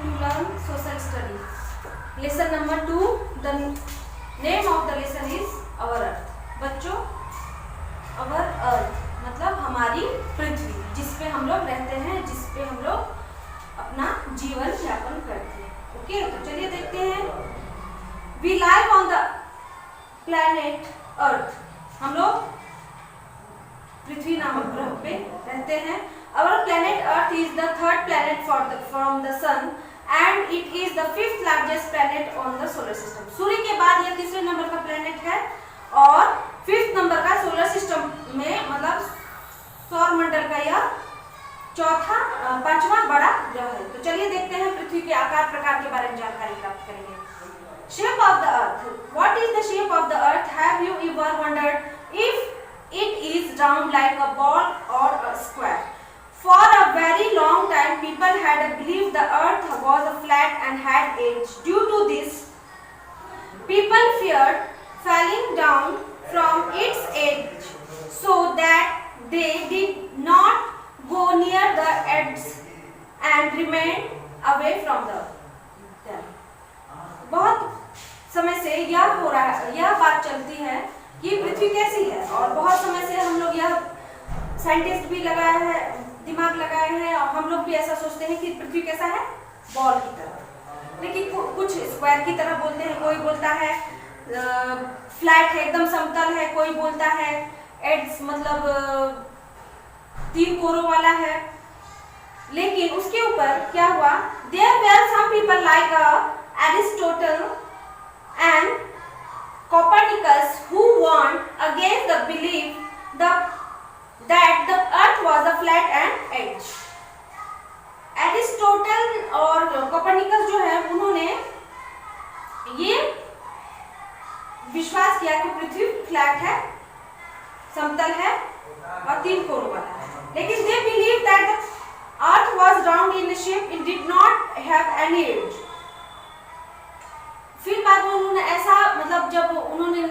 to learn social study. Lesson number 2. The name of the lesson is our earth. बच्चों, our earth मतलब हमारी पृथ्वी, जिस पे हम लोग रहते हैं, जिस पे हम लोग अपना जीवन यापन करते हैं. ओके, तो चलिए देखते हैं. We live on the planet Earth. हम लोग पृथ्वी नामक ग्रह पे रहते हैं. Our planet Earth is the third planet from the sun and it is the fifth largest planet on the solar system. सूर्य के बाद यह तीसरे नंबर का प्लेनेट है और फिफ्थ नंबर का सोलर सिस्टम में मतलब सौर मंडल का यह पांचवा बड़ा ग्रह है. तो चलिए देखते हैं पृथ्वी के आकार प्रकार के बारे में जानकारी प्राप्त करेंगे. Shape of the Earth. What is the shape of the Earth? Have you ever wondered if it is round like a ball or a square? For a very long time, people had believed the Earth was flat and had edge. Due to this, people feared falling down from its edge, so that they did not go near the edge and remained away from the earth. बहुत समय से यह बात चलती है कि पृथ्वी कैसी है और बहुत समय से हम लोग यह साइंटिस्ट भी लगाए हैं, दिमाग लगाए हैं और हम लोग भी ऐसा सोचते हैं कि पृथ्वी कैसा है, बॉल की तरह. लेकिन कुछ स्क्वायर की तरह बोलते हैं, कोई बोलता है फ्लैट है, एकदम समतल है, कोई बोलता है एड्स मतलब तीन कोरों वाला है. लेकिन उसके ऊपर क्या हुआ, there were some people like Aristotle and Copernicus who warned against the belief that the earth was a flat and edge. Aristotle और कोपर्निकस जो है उन्होंने ये विश्वास किया कि पृथ्वी फ्लैट है, समतल है और तीन कोरों वाला है. लेकिन they believed that the earth was round in shape, it did not have any edge. फिर बाद में उन्होंने ऐसा मतलब जब उन्होंने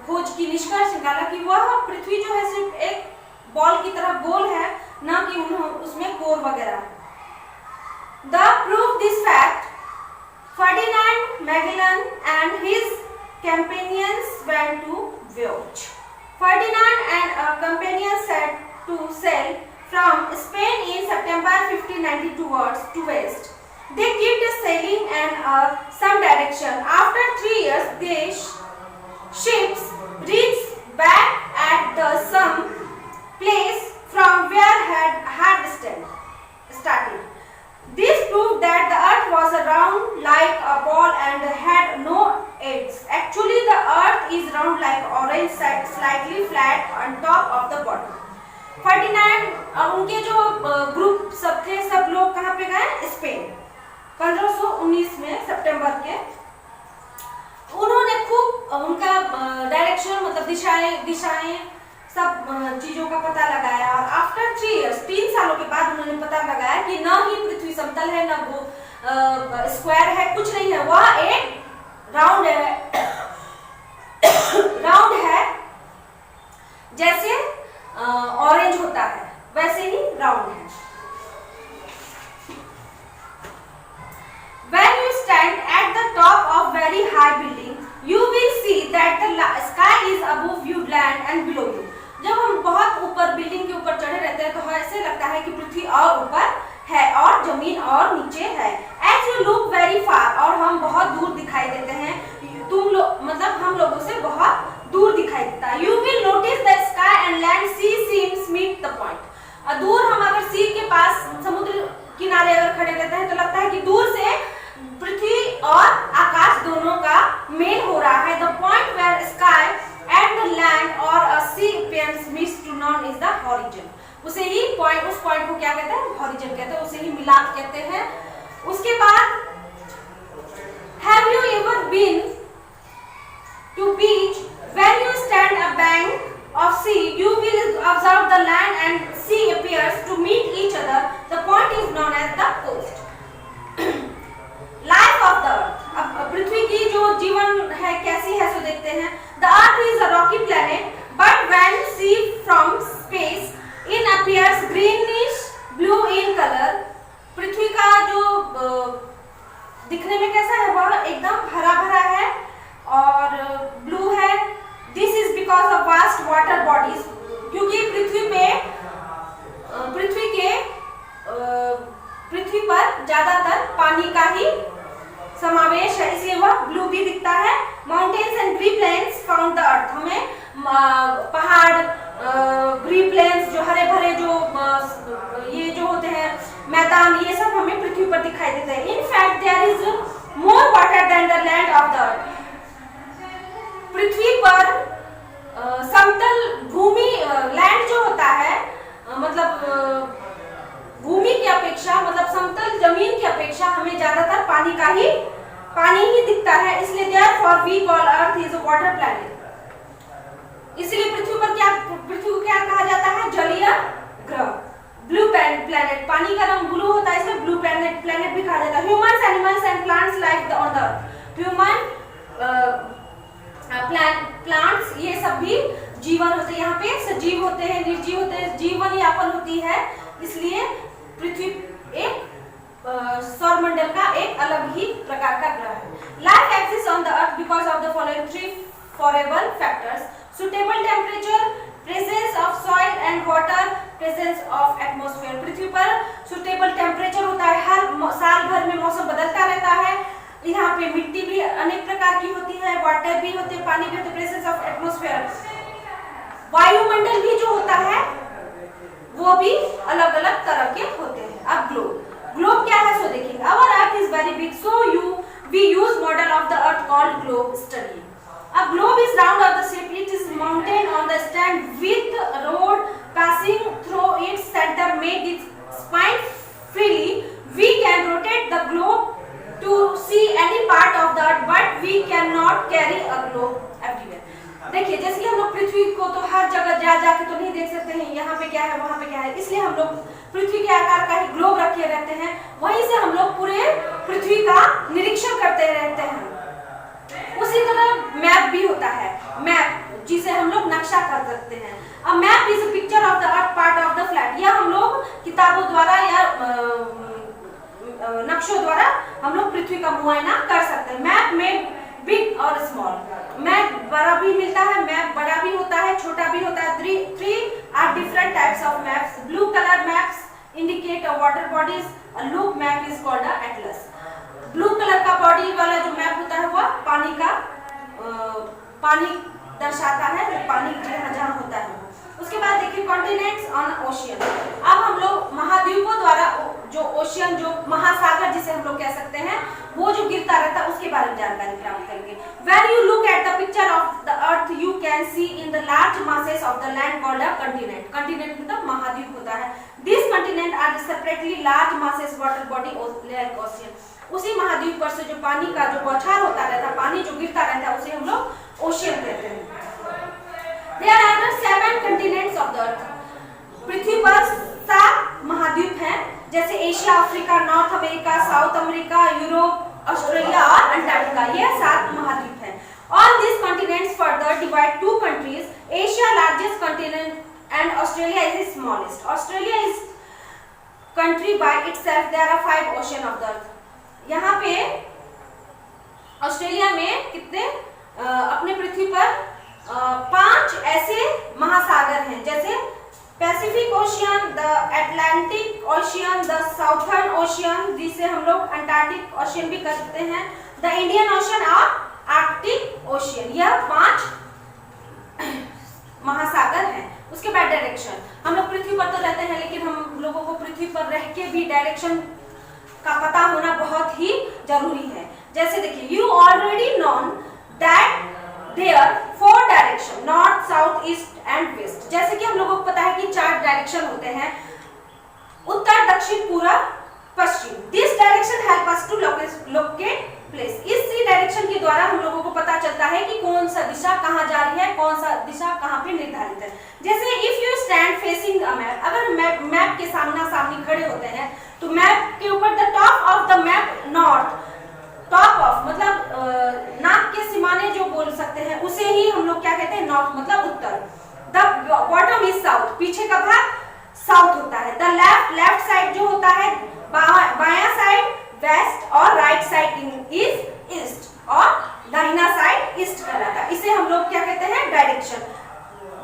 खोज की, निष्कर्ष निकाला कि वह पृथ्वी जो है सिर्फ एक बॉल की तरह गोल है, ना कि उसमें कोर वगैरह है. The proof this fact, Ferdinand Magellan and his companions went to voyage. Ferdinand and a companion set to sail from Spain in September 1592 to west. They kept sailing in some direction. After 3 years, their ships reached back at the some place from where had started. This proved that the earth was round like a ball and had no edges. Actually, the earth is round like orange, slightly flat on top of the bottom. Ferdinand और उनके जो group सब थे, सब लोग कहाँ पे गए, स्पेन. 1519 में सितंबर के उन्होंने खूब उनका डायरेक्शन मतलब दिशाएं सब चीजों का पता लगाया और आफ्टर 3 इयर्स 3 सालों के बाद उन्होंने पता लगाया कि न ही पृथ्वी समतल है, न वो स्क्वायर है, कुछ नहीं है, वह एक राउंड है जैसे ऑरेंज होता है वैसे ही राउंड है. When you stand at the top of very high building, you will see that the sky is above you, land and below you. जब हम बहुत ऊपर बिल्डिंग के ऊपर चढ़े रहते हैं तो ऐसे लगता है कि पृथ्वी और ऊपर है और जमीन और नीचे है. As you look very far, और हम बहुत दूर दिखाई देते हैं, तुम लोग मतलब हम लोगों से बहुत दूर दिखाई देता है. You will notice the sky and land sea seems meet the point. दूर हम अगर सी के पास समुद्र किनारे अगर खड़े रहते हैं तो लगता है कि दूर से पृथ्वी और आकाश दोनों का मेल हो रहा है. The point where sky and the land or a sea appears meets to known is the horizon. उसे ही पॉइंट, उस पॉइंट को क्या कहते हैं, हॉरिजन कहते हैं, उसे ही मिलाप कहते हैं. उसके बाद have you ever been to beach? When you stand a bank of sea, you will observe the land and sea appears to meet each other. The point is known as the coast. Life of the earth. अब पृथ्वी की जो जीवन है कैसी है सो देखते हैं. The earth is a rocky planet, but when seen from space, it appears greenish blue in color. पृथ्वी का जो पृथ्वी पर ज्यादातर पानी का ही समावेश है, इसलिए वह ब्लू भी दिखता है। Mountains and green plains found the earth, हमें पहाड़, ग्रीन प्लेन्स जो हरे भरे जो ये जो होते हैं मैदान, ये सब हमें पृथ्वी पर दिखाई देते हैं। In fact there is more water than the land of the earth, पृथ्वी पर समतल भूमि, लैंड जो होता है मतलब भूमि की अपेक्षा, मतलब समतल जमीन की अपेक्षा हमें ज्यादातर पानी ही दिखता है, इसलिए therefore we call earth is a water planet. इसलिए पृथ्वी को क्या कहा जाता है? जलीय ग्रह, ब्लू प्लैनेट। पानी का रंग ब्लू होता है, इसलिए ब्लू प्लैनेट भी कहा जाता है। Humans, animals and plants like on the earth, human, plants, ये सब भी जीवन होते हैं। यहाँ पे सजीव होते हैं, निर्जीव होते हैं, जीवन यापन होती है, इसलिए पृथ्वी एक सौरमंडल का एक अलग ही प्रकार का ग्रह है। Life exist on the earth because of the following three favourable factors: suitable temperature, presence of soil and water, presence of atmosphere. पृथ्वी पर सुटेबल टेम्परेचर होता है, हर साल भर में मौसम बदलता रहता है। यहाँ पे मिट्टी भी अनेक प्रकार की होती है, वाटर भी होते हैं, पानी भी होते हैं, प्रेजेंस ऑफ एटमॉस्फेयर। वायुमंडल भी जो होता है वो भी अलग अलग तरह के होते हैं। अब ग्लोब क्या है सो देखिए। Our earth is very big, so we use model of the earth called globe study. A globe is round of the shape. It is mounted on the stand with road passing through its center, make its spine freely. We can rotate the globe to see any part of the earth, but we cannot carry a globe everywhere. देखिए, जैसे कि हम लोग पृथ्वी को तो हर जगह जाके तो नहीं देख सकते हैं, यहाँ पे क्या है वहाँ पे क्या है, इसलिए हम लोग पृथ्वी के आकार का ही ग्लोब रखे रहते हैं, वहीं से हम लोग पूरे पृथ्वी का निरीक्षण करते रहते हैं। उसी तरह मैप भी होता है, मैप जिसे हम लोग नक्शा कर सकते हैं। A map is a picture of the earth part of the flat. यह हम लोग किताबों द्वारा या नक्शों द्वारा हम लोग पृथ्वी का मुआयना कर सकते हैं। मैप में बिग और स्मॉल, मैप बड़ा भी मिलता है, मैप बड़ा भी होता है, छोटा भी होता है। Three are different types of maps. Blue colour maps indicate a water bodies, a loop map is called a atlas. Blue colour का बॉडी वाला जो मैप होता है वह पानी दर्शाता है, जो पानी जहाँ होता है। उसके बाद देखिए कॉन्टिनेंट्स ऑन ओशियन। अब हम लोग महाद्वीपों द्वारा जो ओशियन, जो महासागर जिसे हम लोग कह सकते हैं, वो जो गिरता रहता है उसके बारे में जानकारी प्राप्त करेंगे। When you look at the picture of the earth, you can see in the large masses of the land called a continent. Continent मतलब महाद्वीप होता है। These continents are separately large masses water body like ocean. उसी महाद्वीप पर से जो पानी का जो बौछार होता रहता है, पानी जो गिरता रहता है, उसे हम लोग ओशियन कहते हैं। There are 7 continents of the earth. पृथ्वी पर 7 महाद्वीप हैं, जैसे Asia, Africa, north America, south America, Europe, Australia और अंटार्कटिका। ये 7 महाद्वीप हैं। All these continents further divide 2 countries. Asia largest continent and Australia is the smallest. Australia is country by itself. There are 5 ocean of the earth. यहाँ पे Australia में कितने अपने पृथ्वी पर 5 ऐसे महासागर हैं, जैसे Pacific ocean, the Atlantic ocean, the southern ocean, जिसे हम लोग अंटार्कटिक ओशियन भी कहते हैं, द इंडियन ओशियन और आर्कटिक ओशियन। यह 5 महासागर हैं। उसके बाद डायरेक्शन। हम लोग पृथ्वी पर तो रहते हैं, लेकिन हम लोगों को पृथ्वी पर रह के भी डायरेक्शन का पता होना बहुत ही जरूरी है। जैसे देखिए, you already known that there 4 direction, north, south, east and west. जैसे कि हम लोगों को पता है कि 4 डायरेक्शन होते हैं, उत्तर, दक्षिण, पूरब, पश्चिम। This direction help us to locate place. इसी डायरेक्शन के द्वारा हम लोगों को पता चलता है कि कौन सा दिशा कहाँ जा रही है, कौन सा दिशा कहाँ पे निर्धारित है। जैसे if you stand facing a map, अगर मैप के सामना सामनी खड़े होते हैं तो मैप के ऊपर the top of the map north, top of मतलब नाक के सिमाने जो बोल सकते हैं उसे ही हम लोग क्या कहते हैं, नॉर्थ मतलब उत्तर। द बॉटम इज साउथ, पीछे का भाग साउथ होता है। द लेफ्ट साइड जो होता है, बायां साइड वेस्ट और राइट साइड इज ईस्ट और दाहिना साइड ईस्ट कहलाता है। इसे हम लोग क्या कहते हैं, direction.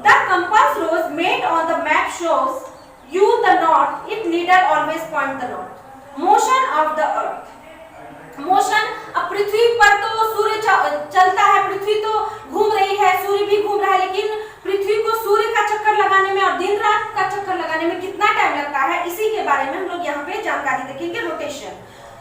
The compass rose made on the map shows you the north, its needle always point of the earth. Motion, अब पृथ्वी पर तो सूर्य चलता है, पृथ्वी तो घूम रही है, सूर्य भी घूम रहा है, लेकिन पृथ्वी को सूर्य का चक्कर लगाने में और दिन रात का चक्कर लगाने में कितना टाइम लगता है, इसी के बारे में हम लोग यहाँ पे जानकारी देखेंगे। रोटेशन,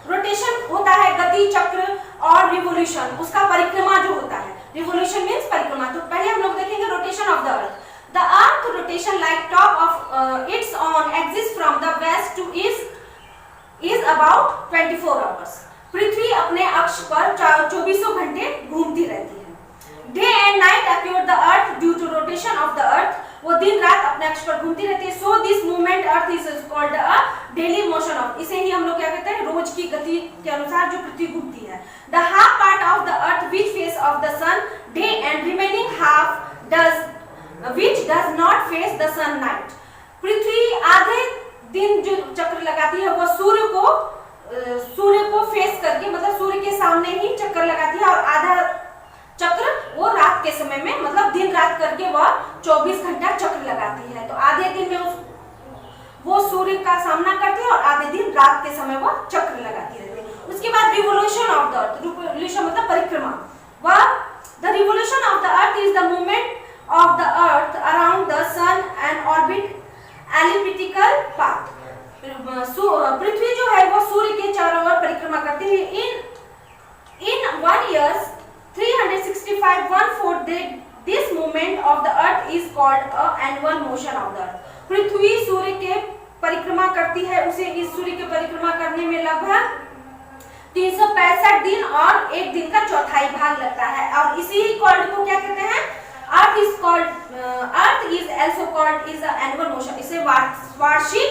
रोटेशन होता है गति चक्र और रिवोल्यूशन, उसका परिक्रमा जो होता है। रिवोल्यूशन मींस परिक्रमा। तो पहले हम लोग देखेंगे rotation of the earth. The earth rotation like top of its on axis from the west to east is about 24 hours. पृथ्वी अपने अक्ष पर 24 घंटे घूमती रहती है। Day and night occur the earth due to rotation of the earth, वो दिन रात अपने अक्ष पर घूमती रहती है। So this movement earth is called a daily motion of, इसे ही हम लोग क्या कहते हैं, रोज की गति के अनुसार जो पृथ्वी घूमती है। The half part of the earth which face of the sun day and remaining half does which does not face the sun night. पृथ्वी आधे दिन जो चक्र लगाती है वो सूर्य को फेस करके, मतलब सूर्य के सामने ही चक्कर लगाती है, और आधा चक्र वो रात के समय में, मतलब दिन रात करके वह 24 घंटा चक्र लगाती है। तो आधे दिन में वो सूर्य का सामना करती है और आधे दिन रात के समय वह चक्र लगाती रहती है। उसके बाद revolution of the earth, revolution मतलब परिक्रमा। वह the revolution of the earth is the movement of the earth around the sun and orbit elliptical path. पृथ्वी जो है वो सूर्य के चारों ओर परिक्रमा करती है। इन 1 year 365 this movement of the earth is called a annual motion of the earth। पृथ्वी सूर्य के परिक्रमा करती है, उसे इस सूर्य के परिक्रमा करने में लगभग 365 दिन और एक दिन का चौथाई भाग लगता है। और इसी कॉल्ड को क्या कहते हैं, earth is also called is a annual motion, इसे वार्षिक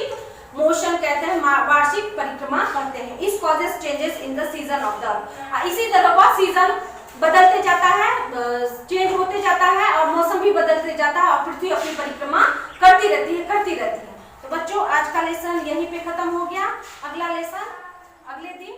मोशन कहते हैं, वार्षिक परिक्रमा करते हैं। इस causes changes in the season of the, इसी तरह का सीजन बदलते जाता है, चेंज होते जाता है और मौसम भी बदलते जाता है और पृथ्वी अपनी परिक्रमा करती रहती है। तो बच्चों आज का लेसन यहीं पे खत्म हो गया। अगला लेसन अगले दिन